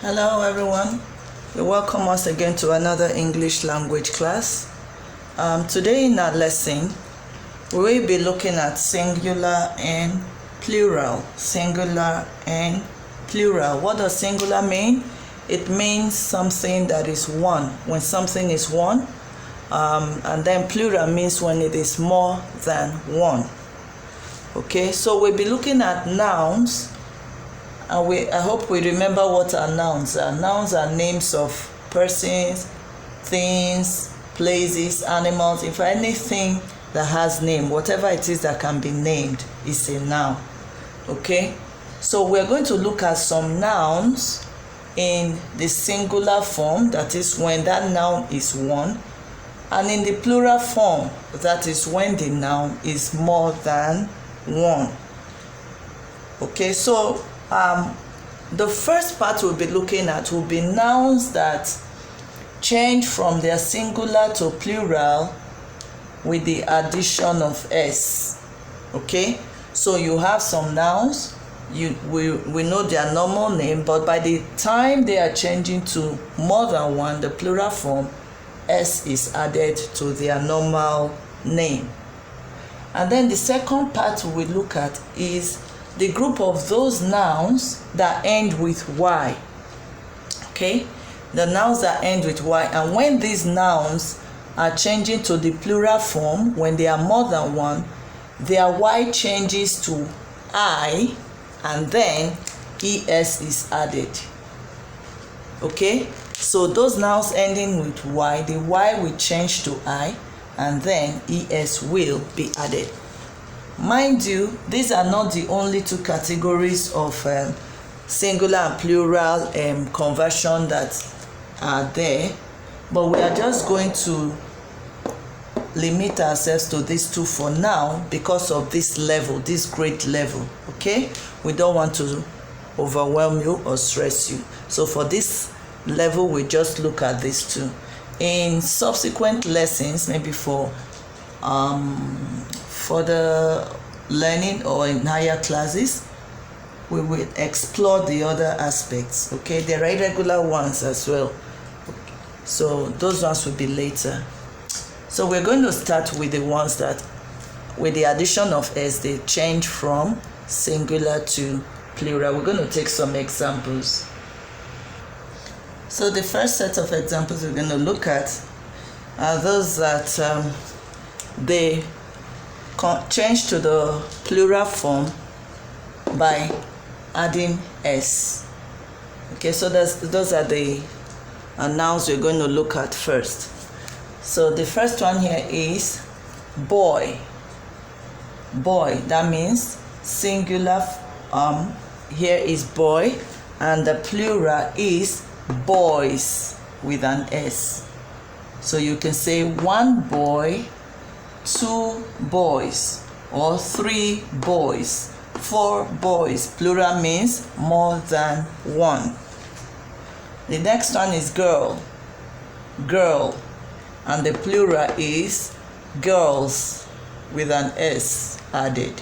Hello everyone, we welcome us again to another English language class. Today in our lesson, we will be looking at singular and plural. Singular and plural. What does singular mean? It means something that is one, when something is one. And then plural means when it is more than one. Okay, so we'll be looking at nouns. And I hope we remember what our nouns are. Nouns are names of persons, things, places, animals. If anything that has name, whatever it is that can be named is a noun. Okay? So we're going to look at some nouns in the singular form, that is when that noun is one, and in the plural form, that is when the noun is more than one. Okay, so the first part we'll be looking at will be nouns that change from their singular to plural with the addition of s. Okay, so you have some nouns, we know their normal name, but by the time they are changing to more than one, the plural form, s is added to their normal name. And then the second part we look at is the group of those nouns that end with y. Okay, the nouns that end with y, and when these nouns are changing to the plural form, when they are more than one, their y changes to I, and then es is added. Okay, so those nouns ending with y, the y will change to I, and then es will be added. Mind you, these are not the only two categories of singular and plural conversion that are there, but we are just going to limit ourselves to these two for now because of this level, this grade level. Okay, we don't want to overwhelm you or stress you, so for this level we just look at these two. In subsequent lessons, maybe for further learning or in higher classes, we will explore the other aspects. Okay, there are irregular ones as well, so those ones will be later. So we're going to start with the ones that with the addition of s they change from singular to plural. We're going to take some examples. So the first set of examples we're going to look at are those that they change to the plural form by adding s. Okay, so those are the nouns we're going to look at first. So the first one here is boy. Boy, that means singular, here is boy, and the plural is boys with an s. So you can say one boy, two boys, or three boys, four boys. Plural means more than one. The next one is girl. Girl, and the plural is girls with an s added.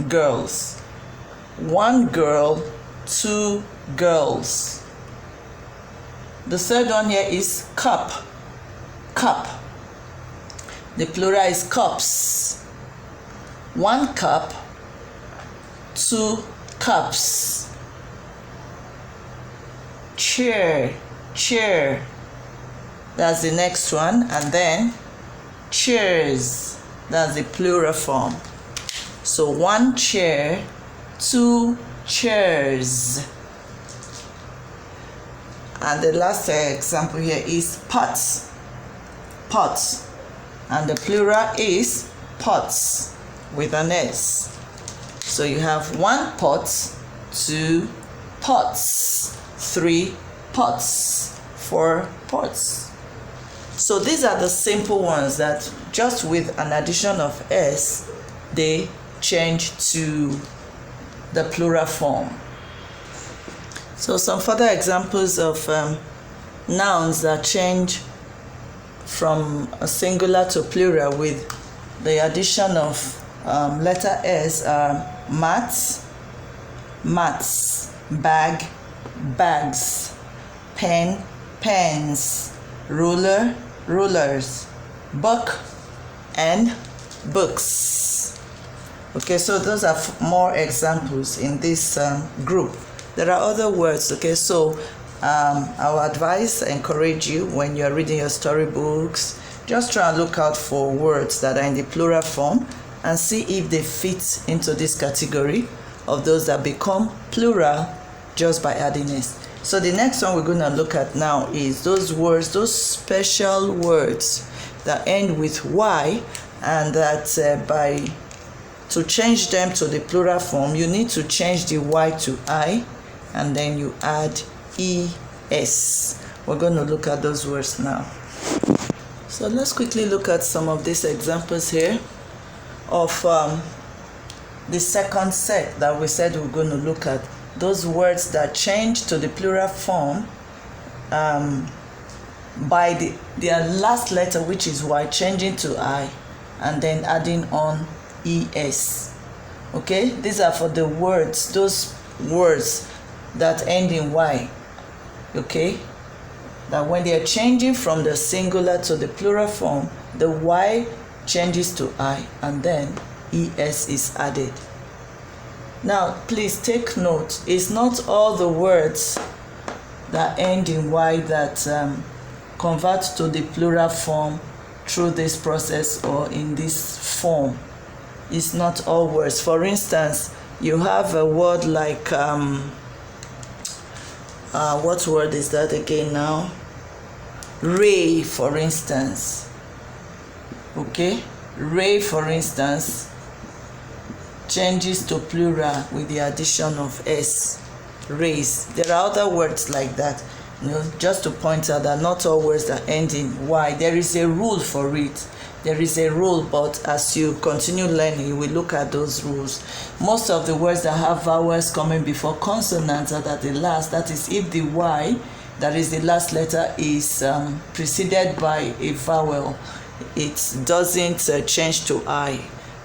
Girls. One girl, two girls. The third one here is cup. Cup. The plural is cups. One cup, two cups. Chair. Chair. That's the next one. And then chairs. That's the plural form. So one chair, two chairs. And the last example here is pots. Pots. And the plural is pots with an s. So you have one pot, two pots, three pots, four pots. So these are the simple ones that just with an addition of s, they change to the plural form. So some further examples of nouns that change from a singular to plural with the addition of letter s are mats, mats, bag, bags, pen, pens, ruler, rulers, book, and books. Okay, so those are more examples in this group. There are other words. Okay, so I would advise, encourage you when you're reading your storybooks, just try and look out for words that are in the plural form and see if they fit into this category of those that become plural just by adding s. So the next one we're going to look at now is those words, those special words that end with y, and that to change them to the plural form, you need to change the y to I, and then you add es. We're going to look at those words now. So let's quickly look at some of these examples here of the second set that we said we're going to look at. Those words that change to the plural form by their last letter, which is y, changing to I, and then adding on es. Okay, these are for the words, those words that end in y. Okay, that when they are changing from the singular to the plural form, the y changes to I, and then es is added. Now, please take note, it's not all the words that end in y that convert to the plural form through this process or in this form. It's not all words. For instance, you have a word like, what word is that again now? Ray, for instance. Okay, ray, for instance, changes to plural with the addition of s. Rays. There are other words like that. You know, just to point out that not all words that end in y. There is a rule for it. There is a rule, but as you continue learning, you will look at those rules. Most of the words that have vowels coming before consonants are at the last. That is, if the y, that is the last letter, is preceded by a vowel, it doesn't change to I.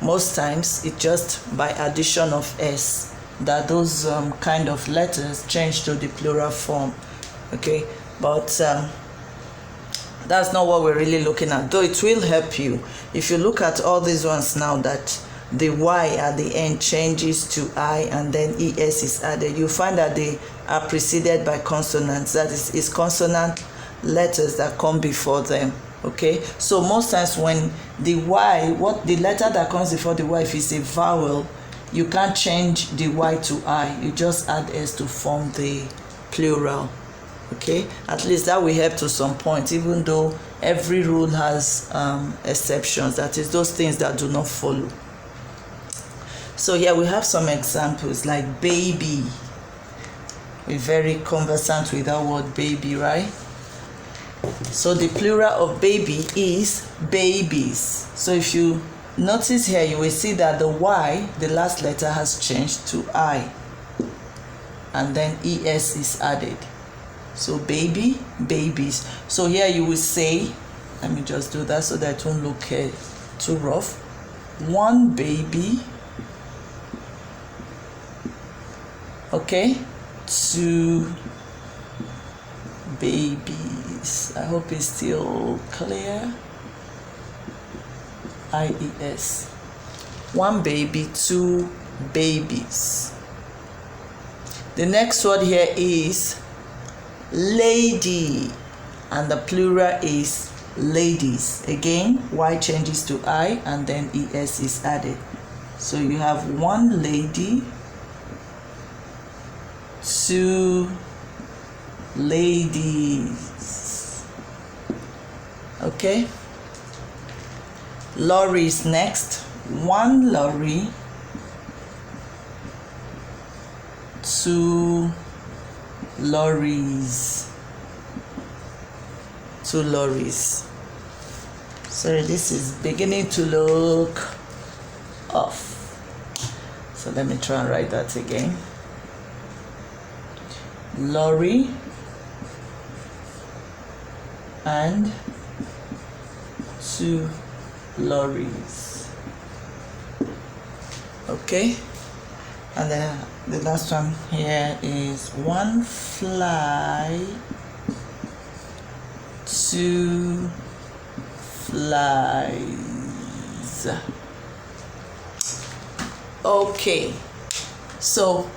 Most times, it's just by addition of s that those kind of letters change to the plural form. Okay, but that's not what we're really looking at, though it will help you. If you look at all these ones now that the y at the end changes to I and then es is added, you find that they are preceded by consonants. That is, it's consonant letters that come before them. Okay, so most times when the y, what the letter that comes before the y, if it's a vowel, you can't change the y to I, you just add s to form the plural. Okay, at least that will help to some point, even though every rule has exceptions, that is, those things that do not follow. So here we have some examples like baby. We're very conversant with that word baby, right? So the plural of baby is babies. So if you notice here, you will see that the y, the last letter, has changed to I, and then es is added. So baby, babies. So here you will say, let me just do that so that it won't look too rough. One baby, okay, two babies. I hope it's still clear. IES. One baby, two babies. The next word here is lady, and the plural is ladies. Again, y changes to I and then es is added. So you have one lady, two ladies. Okay, lorry is next. One lorry, two lorries. Two lorries. Sorry, this is beginning to look off. So let me try and write that again. Lorry and two lorries. Okay, and then the last one here is one fly 2 flies. Okay, so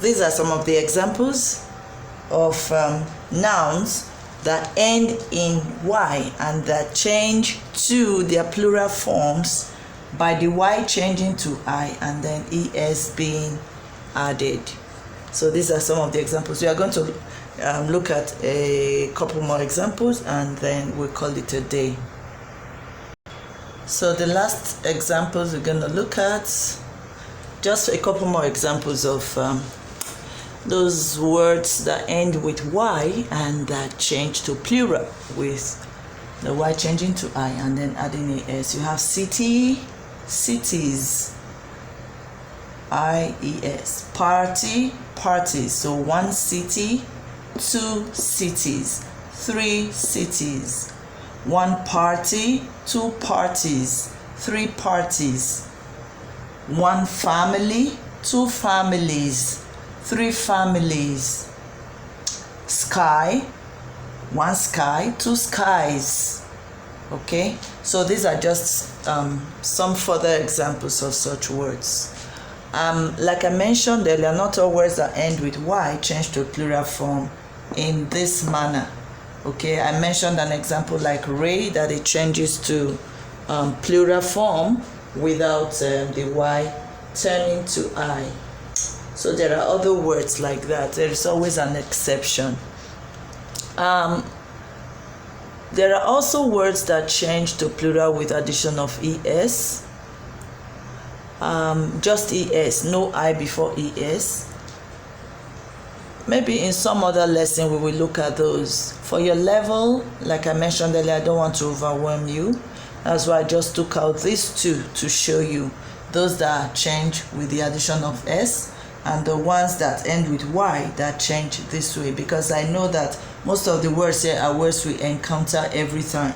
these are some of the examples of nouns that end in y and that change to their plural forms by the y changing to I and then es being added. So these are some of the examples. We are going to look at a couple more examples and then we'll call it a day. So the last examples we're going to look at, just a couple more examples of those words that end with y and that change to plural with the y changing to I and then adding es. You have city, cities, ies. Party, parties. So 1 city, 2 cities, 3 cities. 1 party, 2 parties, 3 parties. 1 family, 2 families, 3 families. Sky, 1 sky, 2 skies. Okay, so these are just some further examples of such words. Like I mentioned earlier, not all words that end with y change to plural form in this manner. Okay, I mentioned an example like Ray, that it changes to plural form without the y turning to I. So there are other words like that. There is always an exception. There are also words that change to plural with addition of es. Just es, no I before es. Maybe in some other lesson we will look at those. For your level, like I mentioned earlier, I don't want to overwhelm you. That's why I just took out these two to show you those that change with the addition of s and the ones that end with y that change this way, because I know that most of the words here are words we encounter every time.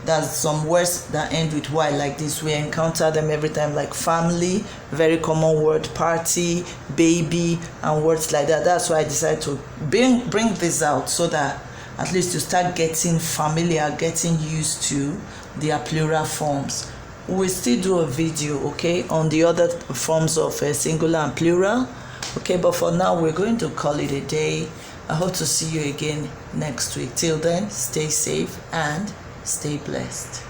There's some words that end with y like this, we encounter them every time, like family, very common word, party, baby, and words like that. That's why I decided to bring this out so that at least you start getting familiar, getting used to their plural forms. We'll still do a video, okay, on the other forms of singular and plural, okay, but for now we're going to call it a day. I hope to see you again next week. Till then, stay safe and stay blessed.